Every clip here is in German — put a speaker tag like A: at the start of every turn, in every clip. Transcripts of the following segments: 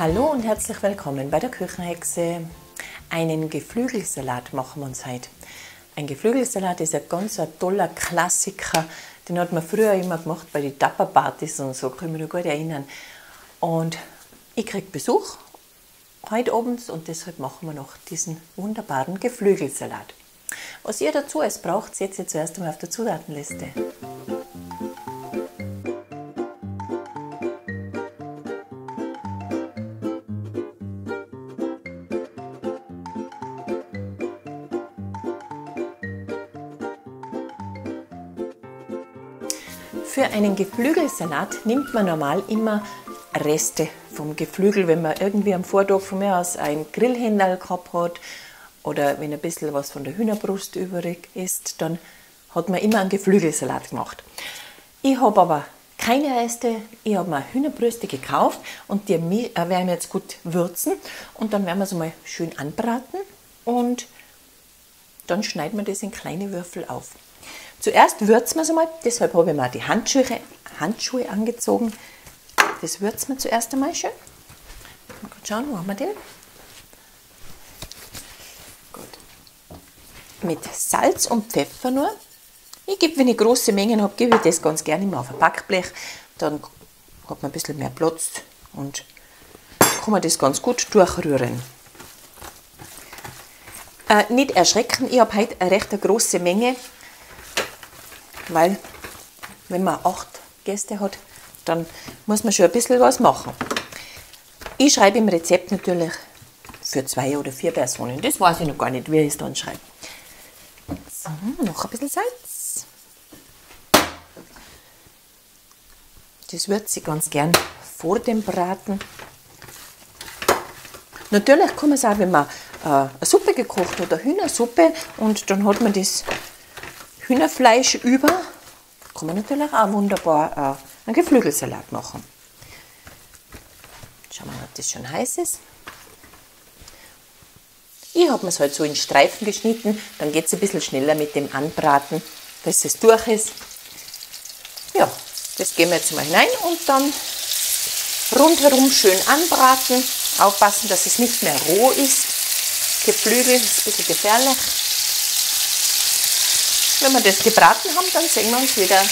A: Hallo und herzlich willkommen bei der Küchenhexe. Einen Geflügelsalat machen wir uns heute. Ein Geflügelsalat ist ein ganz toller Klassiker. Den hat man früher immer gemacht bei den Tupperpartys und so, kann ich mich noch gut erinnern. Und ich kriege Besuch heute abends und deshalb machen wir noch diesen wunderbaren Geflügelsalat. Was ihr dazu alles braucht, seht ihr zuerst einmal auf der Zutatenliste. Für einen Geflügelsalat nimmt man normal immer Reste vom Geflügel, wenn man irgendwie am Vortag von mir aus ein Grillhändel gehabt hat oder wenn ein bisschen was von der Hühnerbrust übrig ist, dann hat man immer einen Geflügelsalat gemacht. Ich habe aber keine Reste, ich habe mir Hühnerbrüste gekauft und die werden wir jetzt gut würzen und dann werden wir sie mal schön anbraten und dann schneiden wir das in kleine Würfel auf. Zuerst würzen wir es einmal, deshalb habe ich mir die Handschuhe angezogen. Das würzen wir zuerst einmal schön. Mal kurz schauen, wo haben wir den? Gut. Mit Salz und Pfeffer nur. Ich gebe, wenn ich große Mengen habe, gebe ich das ganz gerne immer auf ein Backblech. Dann hat man ein bisschen mehr Platz und kann man das ganz gut durchrühren. Nicht erschrecken, ich habe heute eine recht große Menge. Weil, wenn man 8 Gäste hat, dann muss man schon ein bisschen was machen. Ich schreibe im Rezept natürlich für 2 oder 4 Personen. Das weiß ich noch gar nicht, wie ich es dann schreibe. So, noch ein bisschen Salz. Das würze ich ganz gern vor dem Braten. Natürlich kann man es auch, wenn man eine Suppe gekocht hat, eine Hühnersuppe, und dann hat man das Hühnerfleisch über, kann man natürlich auch wunderbar einen Geflügelsalat machen. Schauen wir mal, ob das schon heiß ist. Ich habe es halt so in Streifen geschnitten, dann geht es ein bisschen schneller mit dem Anbraten, bis es durch ist. Ja, das geben wir jetzt mal hinein und dann rundherum schön anbraten. Aufpassen, dass es nicht mehr roh ist. Geflügel ist ein bisschen gefährlich. Wenn wir das gebraten haben, dann sehen wir uns wieder.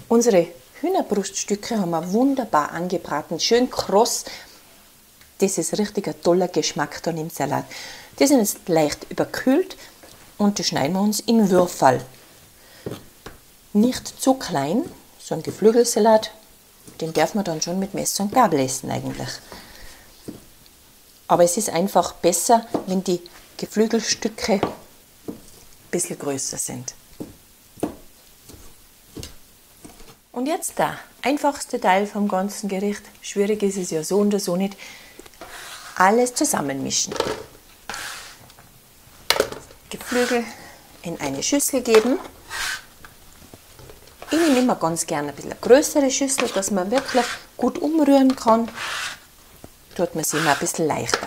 A: Unsere Hühnerbruststücke haben wir wunderbar angebraten, schön kross. Das ist richtig ein toller Geschmack dann im Salat. Die sind jetzt leicht überkühlt und die schneiden wir uns in Würfel. Nicht zu klein, so ein Geflügelsalat, den darf man dann schon mit Messer und Gabel essen eigentlich. Aber es ist einfach besser, wenn die Geflügelstücke bisschen größer sind. Und jetzt der einfachste Teil vom ganzen Gericht. Schwierig ist es ja so und so nicht. Alles zusammenmischen. Geflügel in eine Schüssel geben. Ich nehme immer ganz gerne ein bisschen eine größere Schüssel, dass man wirklich gut umrühren kann. Tut man sie immer ein bisschen leichter.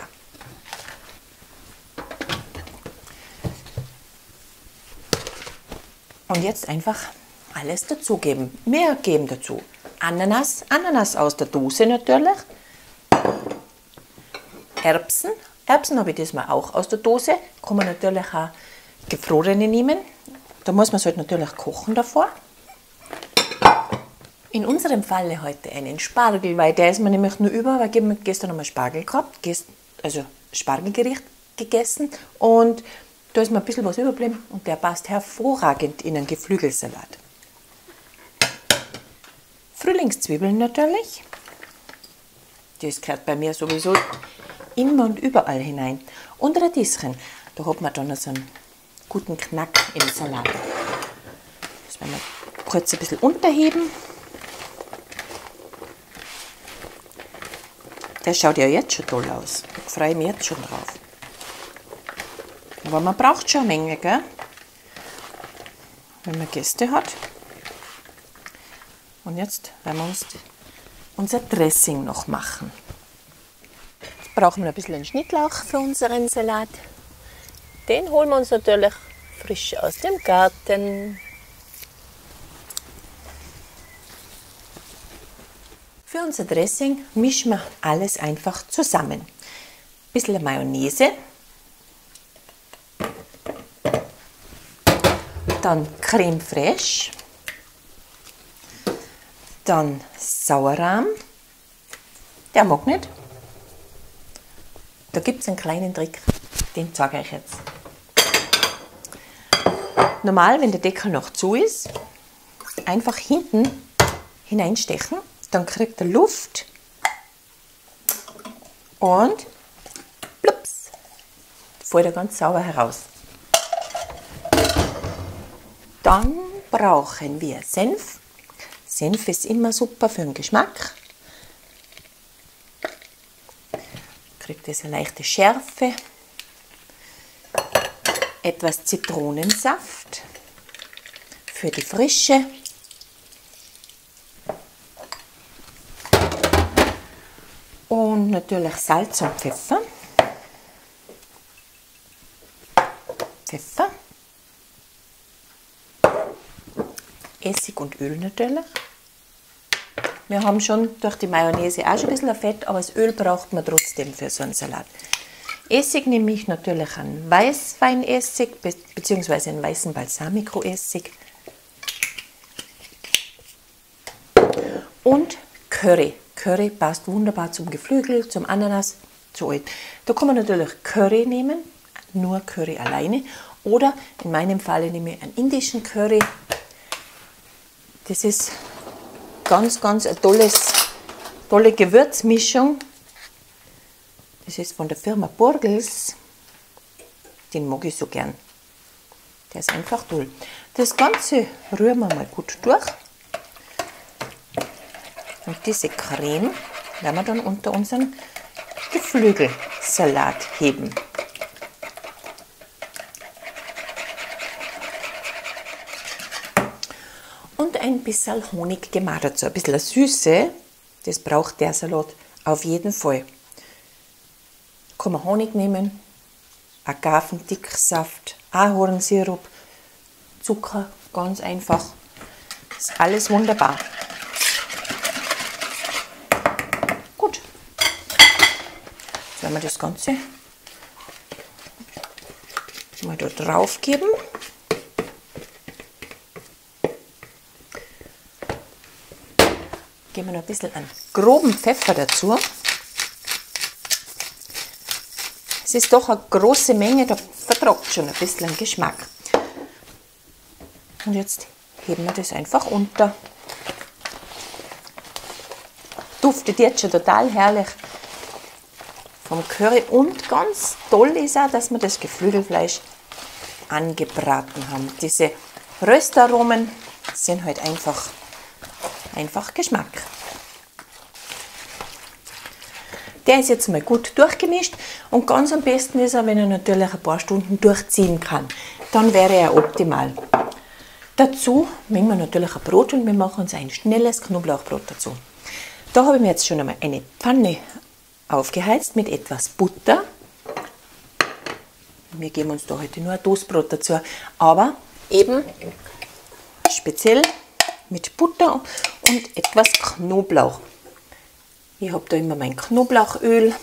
A: Und jetzt einfach alles dazugeben. Wir geben dazu Ananas aus der Dose natürlich. Erbsen habe ich diesmal auch aus der Dose. Kann man natürlich auch gefrorene nehmen. Da muss man es halt natürlich kochen davor. In unserem Falle heute einen Spargel, weil der ist mir nämlich nur über, weil ich gestern noch mal Spargel gehabt, also Spargelgericht gegessen, und da ist mir ein bisschen was übergeblieben und der passt hervorragend in einen Geflügelsalat. Frühlingszwiebeln natürlich. Das gehört bei mir sowieso immer und überall hinein. Und Radieschen. Da hat man dann so einen guten Knack im Salat. Das werden wir kurz ein bisschen unterheben. Der schaut ja jetzt schon toll aus. Ich freue mich jetzt schon drauf. Aber man braucht schon eine Menge, gell? Wenn man Gäste hat. Und jetzt werden wir uns unser Dressing noch machen. Jetzt brauchen wir ein bisschen einen Schnittlauch für unseren Salat. Den holen wir uns natürlich frisch aus dem Garten. Für unser Dressing mischen wir alles einfach zusammen. Ein bisschen Mayonnaise, dann Creme fraiche, dann Sauerrahm, der mag nicht. Da gibt es einen kleinen Trick, den zeige ich euch jetzt. Normal, wenn der Deckel noch zu ist, einfach hinten hineinstechen, dann kriegt er Luft und plups, fällt er ganz sauber heraus. Dann brauchen wir Senf. Senf ist immer super für den Geschmack. Kriegt es eine leichte Schärfe. Etwas Zitronensaft für die Frische. Und natürlich Salz und Pfeffer. Essig und Öl natürlich. Wir haben schon durch die Mayonnaise auch schon ein bisschen Fett, aber das Öl braucht man trotzdem für so einen Salat. Essig nehme ich natürlich einen Weißweinessig bzw. einen weißen Balsamico-Essig. Und Curry. Curry passt wunderbar zum Geflügel, zum Ananas, zu allem. Da kann man natürlich Curry nehmen, nur Curry alleine. Oder in meinem Fall nehme ich einen indischen Curry. Das ist ganz eine tolle Gewürzmischung. Das ist von der Firma Burgels. Den mag ich so gern. Der ist einfach toll. Das Ganze rühren wir mal gut durch. Und diese Creme werden wir dann unter unseren Geflügelsalat heben. Und ein bisschen Honig gemacht dazu. Ein bisschen Süße, das braucht der Salat auf jeden Fall. Kann man Honig nehmen, Agavendicksaft, Ahornsirup, Zucker, ganz einfach. Ist alles wunderbar. Gut. Jetzt werden wir das Ganze mal da drauf geben. Geben wir noch ein bisschen einen groben Pfeffer dazu. Es ist doch eine große Menge, da vertragt schon ein bisschen Geschmack. Und jetzt heben wir das einfach unter. Duftet jetzt schon total herrlich vom Curry. Und ganz toll ist auch, dass wir das Geflügelfleisch angebraten haben. Diese Röstaromen sind halt einfach Geschmack. Der ist jetzt mal gut durchgemischt und ganz am besten ist er, wenn er natürlich ein paar Stunden durchziehen kann. Dann wäre er optimal. Dazu nehmen wir natürlich ein Brot und wir machen uns ein schnelles Knoblauchbrot dazu. Da habe ich mir jetzt schon einmal eine Pfanne aufgeheizt mit etwas Butter. Wir geben uns da heute nur ein Toastbrot dazu, aber eben speziell mit Butter und etwas Knoblauch. Ich habe da immer mein Knoblauchöl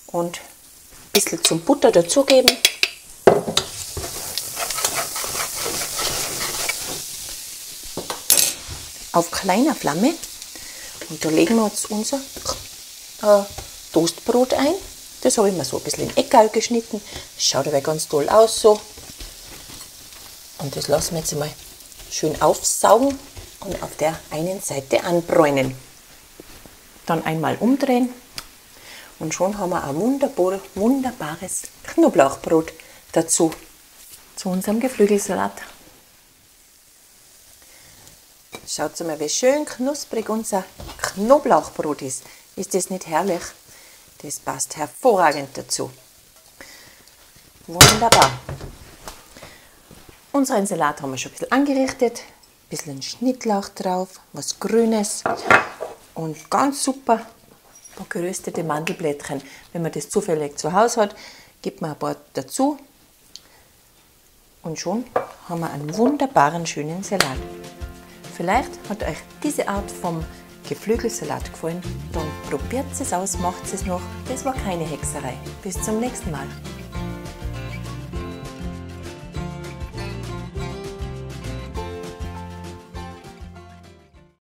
A: und ein bisschen zum Butter dazugeben. Auf kleiner Flamme. Und da legen wir jetzt unser Toastbrot ein. Das habe ich mir so ein bisschen in Eckerl geschnitten. Das schaut aber ganz toll aus so. Und das lassen wir jetzt mal schön aufsaugen und auf der einen Seite anbräunen. Dann einmal umdrehen und schon haben wir ein wunderbares Knoblauchbrot dazu, zu unserem Geflügelsalat. Schaut mal, wie schön knusprig unser Knoblauchbrot ist. Ist das nicht herrlich? Das passt hervorragend dazu. Wunderbar. Unseren Salat haben wir schon ein bisschen angerichtet. Ein bisschen Schnittlauch drauf, was Grünes. Und ganz super, ein paar geröstete Mandelblättchen. Wenn man das zufällig zu Hause hat, gibt man ein paar dazu. Und schon haben wir einen wunderbaren, schönen Salat. Vielleicht hat euch diese Art vom Geflügelsalat gefallen, dann probiert es aus, macht es noch. Das war keine Hexerei. Bis zum nächsten Mal.